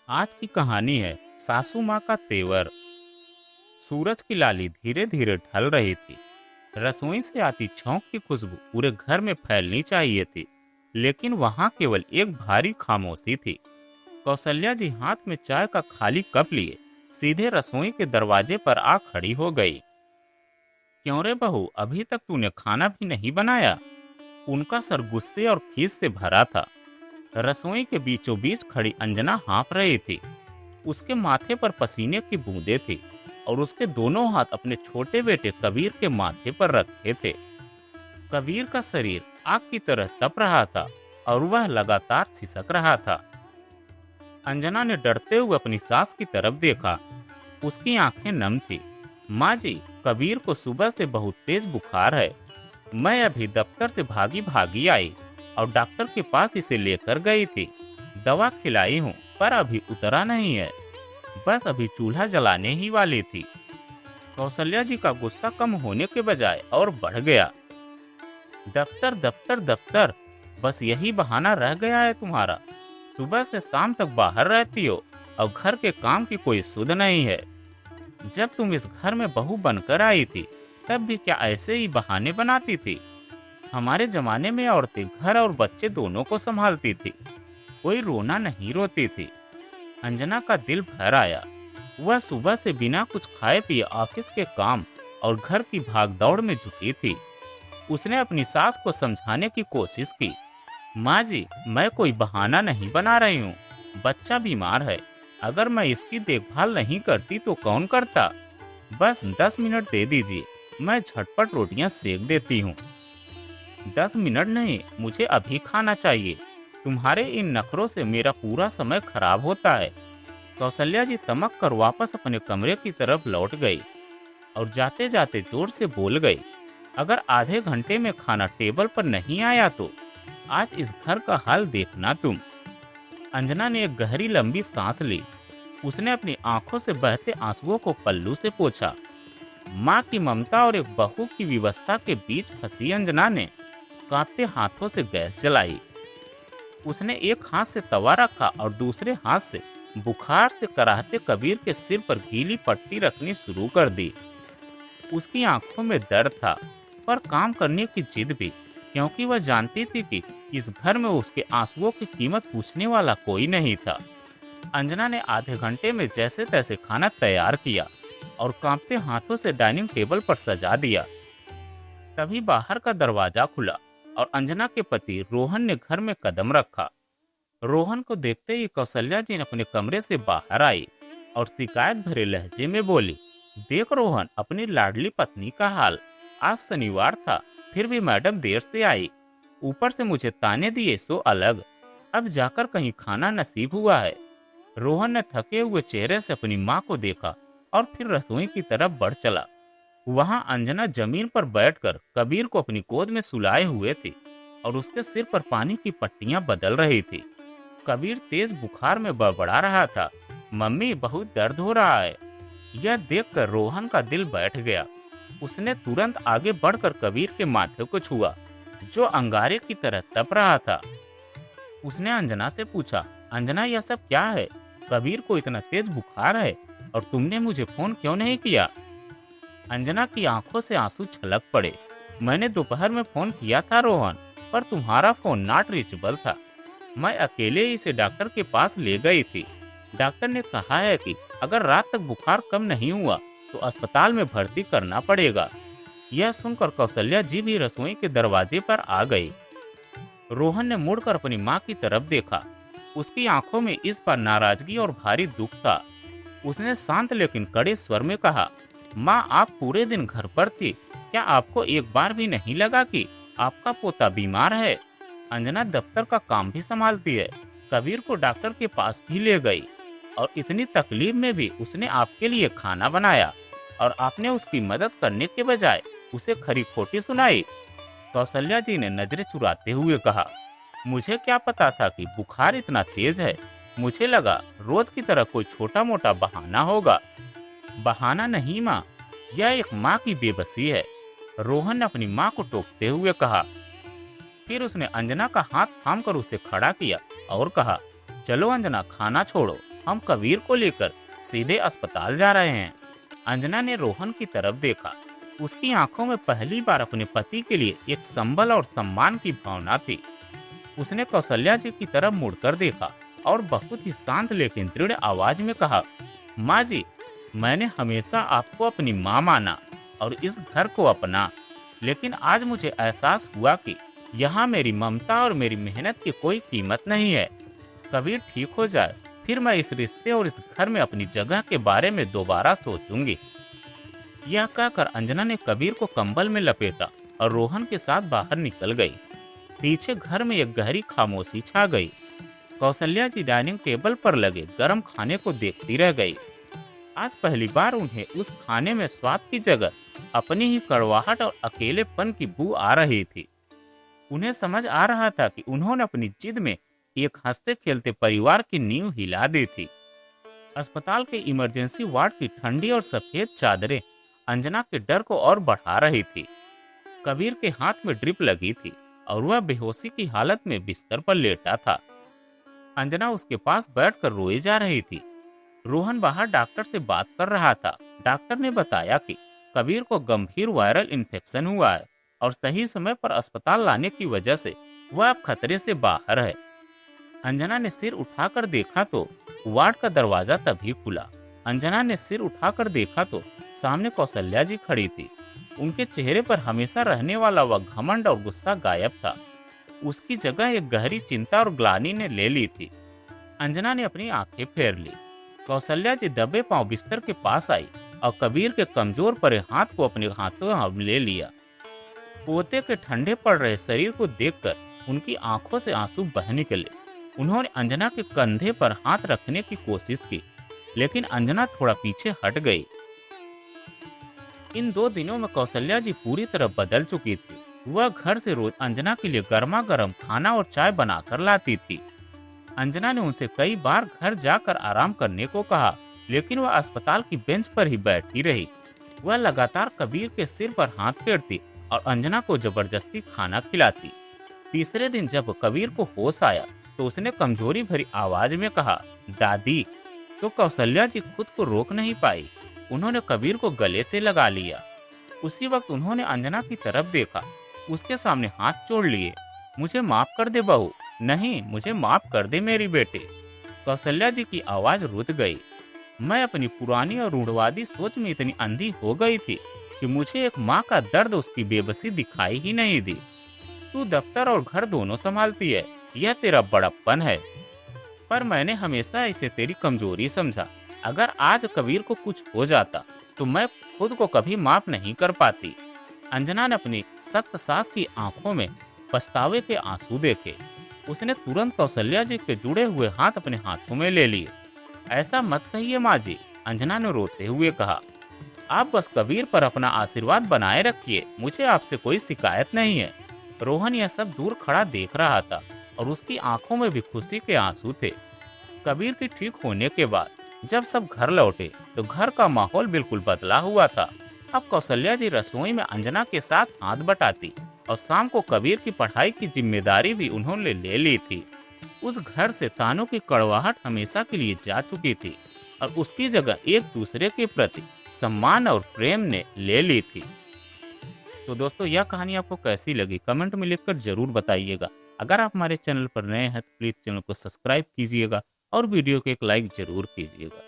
आज की कहानी है सासू माँ का तेवर। सूरज की लाली धीरे धीरे ढल रही थी। रसोई से आती छौंक की खुशबू पूरे घर में फैलनी चाहिए थी, लेकिन वहां केवल एक भारी खामोशी थी। कौशल्या जी हाथ में चाय का खाली कप लिए सीधे रसोई के दरवाजे पर आ खड़ी हो गई। क्यों रे बहू, अभी तक तूने खाना भी नहीं बनाया? उनका सर गुस्से और खीस से भरा था। रसोई के बीचों बीच खड़ी अंजना हाँफ रही थी। उसके माथे पर पसीने की बूंदें थी और उसके दोनों हाथ अपने छोटे बेटे कबीर के माथे पर रखे थे। कबीर का शरीर आग की तरह तप रहा था और वह लगातार सिसक रहा था। अंजना ने डरते हुए अपनी सास की तरफ देखा। उसकी आंखें नम थी। माँ जी, कबीर को सुबह से बहुत तेज बुखार है। मैं अभी दफ्तर से भागी भागी आई और डॉक्टर के पास इसे लेकर गई थी। दवा खिलाई हूँ पर अभी उतरा नहीं है। बस अभी चूल्हा जलाने ही वाली थी। कौशल्या जी का गुस्सा कम होने के बजाय और बढ़ गया। दफ्तर दफ्तर दफ्तर, बस यही बहाना रह गया है तुम्हारा। सुबह से शाम तक बाहर रहती हो और घर के काम की कोई सुध नहीं है। जब तुम इस घर में बहू बनकर आई थी तब भी क्या ऐसे ही बहाने बनाती थी? हमारे जमाने में औरतें घर और बच्चे दोनों को संभालती थी, कोई रोना नहीं रोती थी। अंजना का दिल भर आया। वह सुबह से बिना कुछ खाए पिए ऑफिस के काम और घर की भागदौड़ में जुटी थी। उसने अपनी सास को समझाने की कोशिश की। माँ जी, मैं कोई बहाना नहीं बना रही हूँ। बच्चा बीमार है, अगर मैं इसकी देखभाल नहीं करती तो कौन करता? बस 10 मिनट दे दीजिए, मैं झटपट रोटियां सेक देती हूँ। 10 मिनट नहीं, मुझे अभी खाना चाहिए। तुम्हारे इन नखरों से मेरा पूरा समय खराब होता है। कौशल्या जी तमक कर वापस अपने कमरे की तरफ लौट गई और जाते जाते जोर से बोल गई, अगर आधे घंटे में खाना टेबल पर नहीं आया तो आज इस घर का हाल देखना तुम। अंजना ने एक गहरी लंबी सांस ली। उसने अपनी आंखों से बहते आंसुओं को पल्लू से पोंछा। माँ की ममता और एक बहू की विवशता के बीच फंसी अंजना ने कांपते हाथों से गैस जलाई। उसने एक हाथ से तवा रखा और दूसरे हाथ से बुखार से कराहते कबीर के सिर पर गीली पट्टी रखनी शुरू कर दी। उसकी आंखों में दर्द था पर काम करने की जिद भी, क्योंकि वह जानती थी कि इस घर में उसके आंसुओं की कीमत पूछने वाला कोई नहीं था। अंजना ने आधे घंटे में जैसे तैसे खाना तैयार किया और कांपते हाथों से डाइनिंग टेबल पर सजा दिया। तभी बाहर का दरवाजा खुला और अंजना के पति रोहन ने घर में कदम रखा। रोहन को देखते ही कौशल्या जी अपने कमरे से बाहर आई और शिकायत भरे लहजे में बोली, देख रोहन, अपनी लाडली पत्नी का हाल। आज शनिवार था, फिर भी मैडम देर से आई। ऊपर से मुझे ताने दिए सो अलग। अब जाकर कहीं खाना नसीब हुआ है। रोहन ने थके हुए चेहरे से अपनी माँ को देखा और फिर रसोई की तरफ बढ़ चला। वहां अंजना जमीन पर बैठकर कबीर को अपनी गोद में सुलाए हुए थी और उसके सिर पर पानी की पट्टियां बदल रही थी। कबीर तेज बुखार में बड़बड़ा रहा था, मम्मी बहुत दर्द हो रहा है। यह देखकर रोहन का दिल बैठ गया। उसने तुरंत आगे बढ़कर कबीर के माथे को छुआ, जो अंगारे की तरह तप रहा था। उसने अंजना से पूछा, अंजना यह सब क्या है? कबीर को इतना तेज बुखार है और तुमने मुझे फोन क्यों नहीं किया? अंजना की आंखों से आंसू छलक पड़े। मैंने दोपहर में फोन किया था रोहन, पर तुम्हारा फोन नॉट रीचेबल था। मैं अकेले इसे डॉक्टर के पास ले गई थी। डॉक्टर ने कहा है कि अगर रात तक बुखार कम नहीं हुआ तो अस्पताल में भर्ती करना पड़ेगा। यह सुनकर कौशल्या जी भी रसोई के दरवाजे पर आ गई। रोहन ने मुड़कर अपनी माँ की तरफ देखा। उसकी आंखों में इस बार नाराजगी और भारी दुख था। उसने शांत लेकिन कड़े स्वर में कहा, माँ, आप पूरे दिन घर पर थी, क्या आपको एक बार भी नहीं लगा कि आपका पोता बीमार है? अंजना दफ्तर का काम भी संभालती है, कबीर को डॉक्टर के पास भी ले गई और इतनी तकलीफ में भी उसने आपके लिए खाना बनाया और आपने उसकी मदद करने के बजाय उसे खरी खोटी सुनाई। कौशल्या जी ने नजरें चुराते हुए कहा, मुझे क्या पता था कि बुखार इतना तेज है। मुझे लगा रोज की तरह कोई छोटा मोटा बहाना होगा। बहाना नहीं माँ, यह एक माँ की बेबसी है। रोहन ने अपनी माँ को टोकते हुए कहा। फिर उसने अंजना का हाथ थामकर उसे खड़ा किया और कहा, चलो अंजना, खाना छोड़ो, हम कबीर को लेकर सीधे अस्पताल जा रहे हैं। अंजना ने रोहन की तरफ देखा। उसकी आंखों में पहली बार अपने पति के लिए एक संबल और सम्मान की भावना थी। उसने कौशल्या जी की तरफ मुड़कर देखा और बहुत ही शांत लेकिन दृढ़ आवाज में कहा, माँ जी, मैंने हमेशा आपको अपनी माँ माना और इस घर को अपना, लेकिन आज मुझे एहसास हुआ कि यहाँ मेरी ममता और मेरी मेहनत की कोई कीमत नहीं है। कबीर ठीक हो जाए, फिर मैं इस रिश्ते और इस घर में अपनी जगह के बारे में दोबारा सोचूंगी। यह कहकर अंजना ने कबीर को कंबल में लपेटा और रोहन के साथ बाहर निकल गई। पीछे घर में एक गहरी खामोशी छा गई। कौशल्या जी डाइनिंग टेबल पर लगे गर्म खाने को देखती रह गई। आज पहली बार उन्हें उस खाने में स्वाद की जगह अपनी ही कड़वाहट और अकेलेपन की बू आ रही थी। उन्हें समझ आ रहा था कि उन्होंने अपनी जिद में एक हंसते खेलते परिवार की नींव हिला दी थी। अस्पताल के इमरजेंसी वार्ड की ठंडी और सफेद चादरें अंजना के डर को और बढ़ा रही थी। कबीर के हाथ में ड्रिप लगी थी और वह बेहोशी की हालत में बिस्तर पर लेटा था। अंजना उसके पास बैठकर रोई जा रही थी। रोहन बाहर डॉक्टर से बात कर रहा था। डॉक्टर ने बताया कि कबीर को गंभीर वायरल इन्फेक्शन हुआ है और सही समय पर अस्पताल लाने की वजह से वह अब खतरे से बाहर है। अंजना ने सिर उठाकर देखा तो वार्ड का दरवाजा तभी खुला। अंजना ने सिर उठाकर देखा तो सामने कौशल्या जी खड़ी थी। उनके चेहरे पर हमेशा रहने वाला वह घमंड और गुस्सा गायब था। उसकी जगह एक गहरी चिंता और ग्लानि ने ले ली थी। अंजना ने अपनी आंखें फेर ली। कौशल्या जी दबे पांव बिस्तर के पास आई और कबीर के कमजोर पड़े हाथ को अपने हाथों में ले लिया। पोते के ठंडे पड़ रहे शरीर को देखकर उनकी आंखों से आंसू बह निकले। उन्होंने अंजना के कंधे पर हाथ रखने की कोशिश की, लेकिन अंजना थोड़ा पीछे हट गई। इन 2 दिनों में कौशल्या जी पूरी तरह बदल चुकी थी। वह घर से रोज अंजना के लिए गर्मा गर्म खाना और चाय बनाकर लाती थी। अंजना ने उनसे कई बार घर जाकर आराम करने को कहा, लेकिन वह अस्पताल की बेंच पर ही बैठी रही। वह लगातार कबीर के सिर पर हाथ फेरती और अंजना को जबरदस्ती खाना खिलाती। तीसरे दिन जब कबीर को होश आया तो उसने कमजोरी भरी आवाज में कहा, दादी। तो कौशल्या जी खुद को रोक नहीं पाई। उन्होंने कबीर को गले से लगा लिया। उसी वक्त उन्होंने अंजना की तरफ देखा। उसके सामने हाथ जोड़ लिए। मुझे माफ कर दे बहू। नहीं, मुझे माफ कर दे मेरी बेटे। कौशल्या जी की आवाज रुक गई। मैं अपनी पुरानी और रूढ़वादी सोच में इतनी अंधी हो गई थी कि मुझे एक माँ का दर्द, उसकी बेबसी दिखाई ही नहीं दी। तू दफ्तर और घर दोनों संभालती है, यह तेरा बड़प्पन है। पर मैंने हमेशा इसे तेरी कमजोरी समझा। अगर आज कबीर को कुछ हो जाता तो मैं खुद को कभी माफ नहीं कर पाती। अंजना ने अपनी सख्त सास की आंखों में पछतावे के आंसू देखे। उसने तुरंत कौशल्या जी के जुड़े हुए हाथ अपने हाथों में ले लिए। ऐसा मत कहिए माँ जी, अंजना ने रोते हुए कहा। आप बस कबीर पर अपना आशीर्वाद बनाए रखिए, मुझे आपसे कोई शिकायत नहीं है। रोहन यह सब दूर खड़ा देख रहा था और उसकी आंखों में भी खुशी के आंसू थे। कबीर के ठीक होने के बाद जब सब घर लौटे तो घर का माहौल बिल्कुल बदला हुआ था। अब कौशल्या जी रसोई में अंजना के साथ हाथ बटाती और शाम को कबीर की पढ़ाई की जिम्मेदारी भी उन्होंने ले ली थी। उस घर से तानों की कड़वाहट हमेशा के लिए जा चुकी थी और उसकी जगह एक दूसरे के प्रति सम्मान और प्रेम ने ले ली थी। तो दोस्तों, यह कहानी आपको कैसी लगी कमेंट में लिखकर जरूर बताइएगा। अगर आप हमारे चैनल पर नए हैं तो प्लीज चैनल को सब्सक्राइब कीजिएगा और वीडियो को एक लाइक जरूर कीजिएगा।